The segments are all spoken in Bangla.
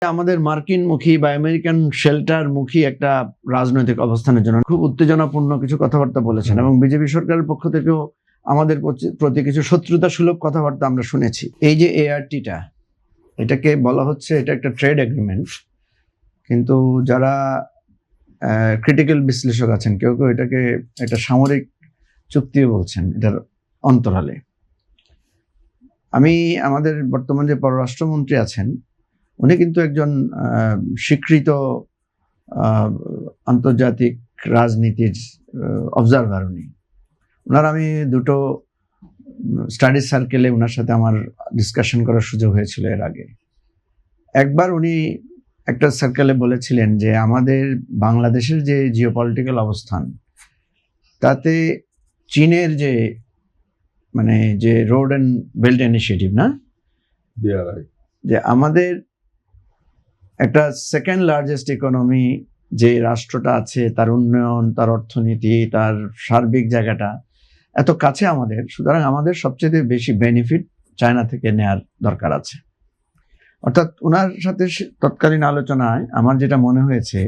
আমাদের মার্কিনমুখী বা আমেরিকান শেল্টারমুখী একটা রাজনৈতিক অবস্থানের জন্য খুব উত্তেজনাপূর্ণ কিছু কথাবার্তা বলেছেন এবং বিজেপি সরকারের পক্ষ থেকেও আমাদের প্রতি কিছু শত্রুতা সুলভ কথাবার্তা আমরা শুনেছি। এই যে এআরটিটা, এটাকে বলা হচ্ছে এটা একটা ট্রেড এগ্রিমেন্ট, কিন্তু যারা ক্রিটিক্যাল বিশ্লেষক আছেন কেউ কেউ এটাকে একটা সামরিক চুক্তিও বলছেন এটার অন্তরালে। আমাদের বর্তমান যে পররাষ্ট্রমন্ত্রী আছেন উনি কিন্তু একজন স্বীকৃত আন্তর্জাতিক রাজনীতির অবজারভার। ওনার আমি দুটো স্টাডি সার্কেলে ওনার সাথে আমার ডিসকাশন করার সুযোগ হয়েছিল এর আগে। একবার উনি একটা সার্কেলে বলেছিলেন যে আমাদের বাংলাদেশের যে জিওপলিটিক্যাল অবস্থান তাতে চীনের যে রোড অ্যান্ড বেল্ট ইনিশিয়েটিভ না, যে আমাদের একটা সেকেন্ড লার্জেস্ট ইকোনমি যে রাষ্ট্রটা আছে তার উন্নয়ন, তার অর্থনীতি, তার সার্বিক জায়গাটা এত কাছে আমাদের, সুতরাং আমাদের সবচেয়ে বেশি বেনিফিট চায়না থেকে নেয়ার দরকার আছে। অর্থাৎ ওনার সাথে তৎকালীন আলোচনায় আমার যেটা মনে হয়েছে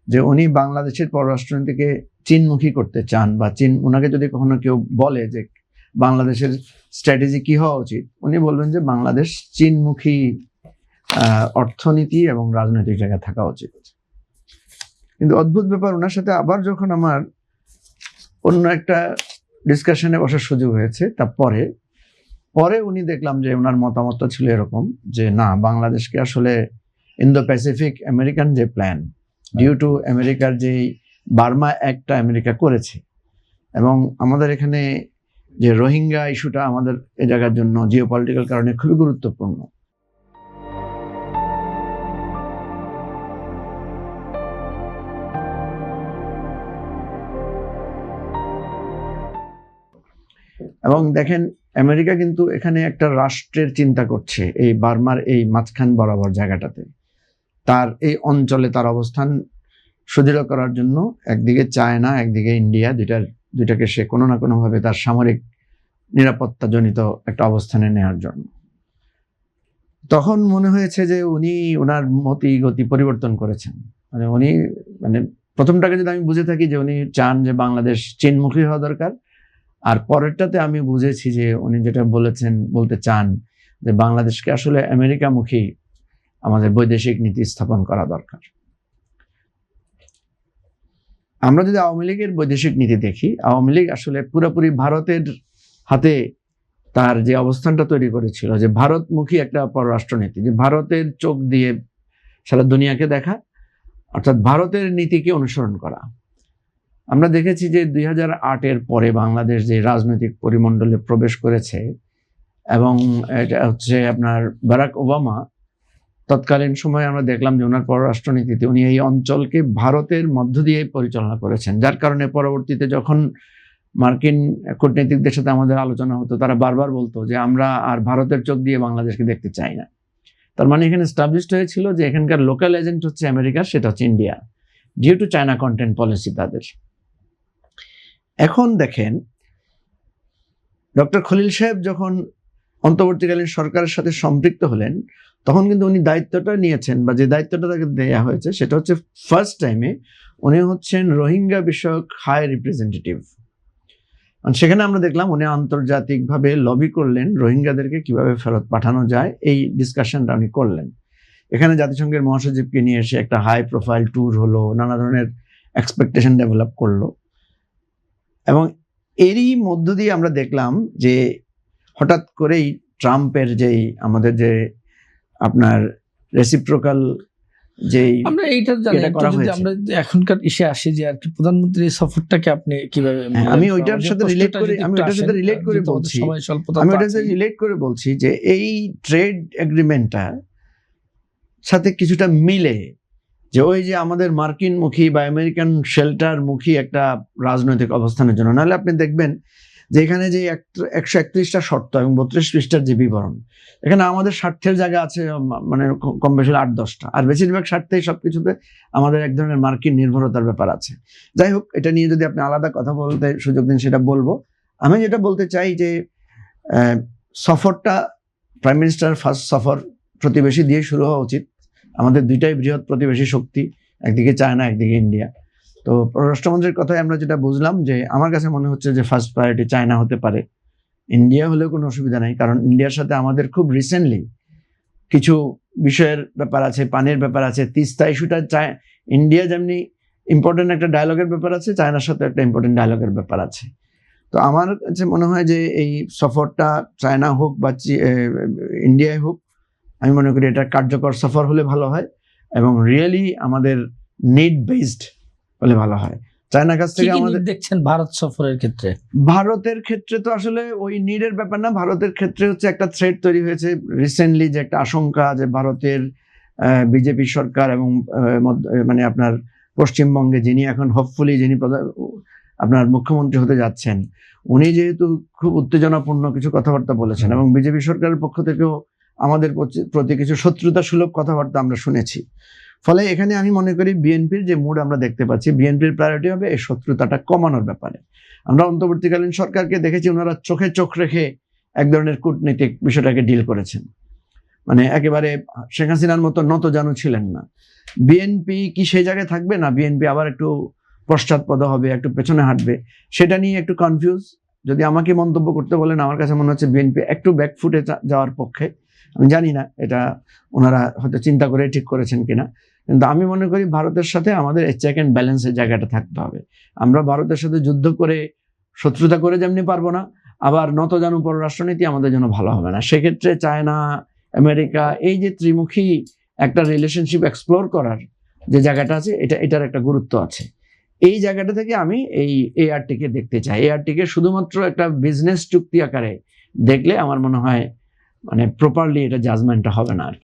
যে উনি বাংলাদেশের পররাষ্ট্রনীতিকে চীনমুখী করতে চান, বা ওনাকে যদি কখনো কেউ বলে যে বাংলাদেশের স্ট্র্যাটেজি কি হওয়া উচিত, উনি বলবেন যে বাংলাদেশ চীনমুখী অর্থনীতি এবং রাজনৈতিক জায়গায় থাকা উচিত। কিন্তু অদ্ভুত ব্যাপার, ওনার সাথে আবার যখন আমার অন্য একটা ডিসকাশনে বসার সুযোগ হয়েছে, তারপরে উনি দেখলাম যে ওনার মতামতটা ছিল এরকম যে না, বাংলাদেশকে আসলে ইন্দো প্যাসিফিক আমেরিকান যে প্ল্যান, ডিউ টু আমেরিকার যে বার্মা অ্যাক্টটা আমেরিকা করেছে, এবং আমাদের এখানে যে রোহিঙ্গা ইস্যুটা আমাদের এ জায়গার জন্য জিওপলিটিক্যাল কারণে খুবই গুরুত্বপূর্ণ। এবং দেখেন আমেরিকা কিন্তু এখানে একটা রাষ্ট্রের চিন্তা করছে এই বার্মার এই মাঝখান বরাবর জায়গাটাতে, তার এই অঞ্চলে তার অবস্থান সুদৃঢ় করার জন্য একদিকে চায়না, একদিকে ইন্ডিয়া, দুইটাকে সে কোনো না কোনোভাবে তার সামরিক নিরাপত্তা জনিত একটা অবস্থানে নেওয়ার জন্য। তখন মনে হয়েছে যে উনি ওনার গতি পরিবর্তন করেছেন। উনি প্রথমটাকে যদি আমি বুঝে থাকি যে উনি চান যে বাংলাদেশ চীনমুখী হওয়া দরকার, আর পরেরটাতে আমি বুঝেছি যে উনি যেটা বলতে চান যে বাংলাদেশকে আসলে আমেরিকামুখী আমাদের বৈদেশিক নীতি স্থাপন করা দরকার। আমরা যদি আওয়ামী লীগের বৈদেশিক নীতি দেখি, আওয়ামী লীগ আসলে পুরোপুরি ভারতের হাতে তার যে অবস্থানটা তৈরি করেছিল, যে ভারতমুখী একটা পররাষ্ট্রনীতি, যে ভারতের চোখ দিয়ে সারা দুনিয়াকে দেখা, অর্থাৎ ভারতের নীতিকে অনুসরণ করা। আমরা দেখেছি যে 2008-এর পরে বাংলাদেশ যে রাজনৈতিক পরিমণ্ডলে প্রবেশ করেছে, এবং এটা হচ্ছে আপনার বারাক ওবামা তৎকালীন সময়ে আমরা দেখলাম যে ওনার পররাষ্ট্রনীতিতে উনি এই অঞ্চলকে ভারতের মধ্য দিয়ে পরিচালনা করেছেন, যার কারণে পরবর্তীতে যখন মার্কিন কূটনীতিকদের সাথে আমাদের আলোচনা হতো, তারা বারবার বলতো যে আমরা আর ভারতের চোখ দিয়ে বাংলাদেশকে দেখতে চাই না। তার মানে এখানে এস্টাবলিশড হয়েছিল যে এখানকার লোকাল এজেন্ট হচ্ছে আমেরিকা, সেটা হচ্ছে India, due to China content policy তাদের। এখন দেখেন ডক্টর খলিল সাহেব যখন অন্তর্বর্তীকালীন সরকারের সাথে সম্পৃক্ত হলেন, তখন কিন্তু উনি দায়িত্বটা নিয়েছেন, বা যে দায়িত্বটা তাকে দেওয়া হয়েছে সেটা হচ্ছে ফার্স্ট টাইমে উনি হচ্ছেন রোহিঙ্গা বিষয়ক হাই রিপ্রেজেন্টেটিভ। সেখানে আমরা দেখলাম উনি আন্তর্জাতিকভাবে লবি করলেন রোহিঙ্গাদেরকে কিভাবে ফেরত পাঠানো যায়, এই ডিসকাশনটা উনি করলেন। এখানে জাতিসংঘের মহাসচিবকে নিয়ে এসে একটা হাই প্রোফাইল ট্যুর হলো, নানা ধরনের এক্সপেকটেশন ডেভেলপ করলো, এবং এরই মধ্য দিয়ে আমরা দেখলাম যে হঠাৎ করেই ট্রাম্পের আমাদের যে আপনার রেসিপ্রোকাল আমরা এইটা জানি, যদি আমরা এখনকার ইসে আসি যে আর কি প্রধানমন্ত্রীর সফরটাকে আপনি কিভাবে, আমি ওইটার সাথে রিলেট করে বলছি যে এই ট্রেড এগ্রিমেন্টটা সাথে কিছুটা মিলে যে ওই যে আমাদের মার্কিনমুখী বা আমেরিকান শেল্টারমুখী একটা রাজনৈতিক অবস্থানের জন্য, নাহলে আপনি দেখবেন যে এখানে যে 131টা শর্ত এবং 32 পৃষ্ঠার যে বিবরণ, এখানে আমাদের স্বার্থের জায়গা আছে কম বেশি 8-10টা, আর বেশিরভাগ স্বার্থেই সবকিছুতে আমাদের এক ধরনের মার্কিন নির্ভরতার ব্যাপার আছে। যাই হোক, এটা নিয়ে যদি আপনি আলাদা কথা বলতে সুযোগ দিন সেটা বলবো। আমি যেটা বলতে চাই যে সফরটা প্রাইম মিনিস্টার ফার্স্ট সফর প্রতিবেশী দিয়ে শুরু হওয়া উচিত। আমাদের দুইটাই বৃহৎ প্রতিবেশী শক্তি, একদিকে চায়না, একদিকে ইন্ডিয়া। তো পররাষ্ট্রমন্ত্রীর কথায় আমরা যেটা বুঝলাম যে আমার কাছে মনে হচ্ছে যে ফার্স্ট প্রায়োরিটি চায়না হতে পারে। ইন্ডিয়া হলেও কোনো অসুবিধা নেই, কারণ ইন্ডিয়ার সাথে আমাদের খুব রিসেন্টলি কিছু বিষয়ের ব্যাপার আছে, পানির ব্যাপার আছে, তিস্তা ইস্যুটা ইন্ডিয়া যেমনি ইম্পর্টেন্ট একটা ডায়ালগের ব্যাপার আছে, চায়নার সাথে একটা ইম্পর্টেন্ট ডায়ালগের ব্যাপার আছে। তো আমার কাছে মনে হয় যে এই সফরটা চায়না হোক বা ইন্ডিয়ায় হোক, আমি মনে করি এটা কার্যকর সফর হলে ভালো হয় এবং রিয়েলি আমাদের নিড বেসড হলে ভালো হয়। চায়নার কাছ থেকে আমাদের দেখছেন ভারত সফরের ক্ষেত্রে, ভারতের ক্ষেত্রে তো আসলে ওই নিডের ব্যাপার না। ভারতের ক্ষেত্রে হচ্ছে একটা থ্রেট তৈরি হয়েছে রিসেন্টলি, যে একটা আশঙ্কা যে ভারতের বিজেপি সরকার এবং মানে আপনার পশ্চিমবঙ্গে যিনি এখন হোপফুলি যিনি আপনার মুখ্যমন্ত্রী হতে যাচ্ছেন, উনি যেহেতু খুব উত্তেজনাপূর্ণ কিছু কথাবার্তা বলেছেন এবং বিজেপি সরকারের পক্ষ থেকেও আমাদের প্রতি কিছু শত্রুতা সুলভ কথাবার্তা আমরা শুনেছি। ফলে এখানে আমি মনে করি বিএনপির যে মুড আমরা দেখতে পাচ্ছি, বিএনপির প্রায়োরিটি হবে এই শত্রুতাটা কমানোর ব্যাপারে। আমরা অন্তর্বর্তীকালীন সরকারকে দেখেছি ওনারা চোখে চোখ রেখে এক ধরনের কূটনীতিক বিষয়টাকে ডিল করেছেন, মানে একেবারে শেখ হাসিনার মতো নতজানু ছিলেন না। বিএনপি কি সেই জায়গায় থাকবে না বিএনপি আবার একটু পশ্চাৎপদ হবে, একটু পেছনে হাঁটবে, সেটা নিয়ে একটু কনফিউজ। যদি আমাকে মন্তব্য করতে বলেন, আমার কাছে মনে হচ্ছে বিএনপি একটু ব্যাকফুটে যাওয়ার পক্ষে। আমি জানি না এটা ওনারা হয়তো চিন্তা করে ঠিক করেছেন কিনা, কিন্তু আমি মনে করি ভারতের সাথে আমাদের চেক অ্যান্ড ব্যালেন্সের জায়গাটা থাকতে হবে। আমরা ভারতের সাথে যুদ্ধ করে শত্রুতা করে যেমনি পারবো না, আবার নতজানু পররাষ্ট্রনীতি আমাদের জন্য ভালো হবে না। সেক্ষেত্রে চায়না, আমেরিকা, এই যে ত্রিমুখী একটা রিলেশনশিপ এক্সপ্লোর করার যে জায়গাটা আছে, এটার একটা গুরুত্ব আছে। এই জায়গাটা থেকে আমি এই এআরটিকে দেখতে চাই। এআরটিকে শুধুমাত্র একটা বিজনেস চুক্তি আকারে দেখলে আমার মনে হয় মানে প্রপারলি এটা জাজমেন্টটা হবে না আর কি।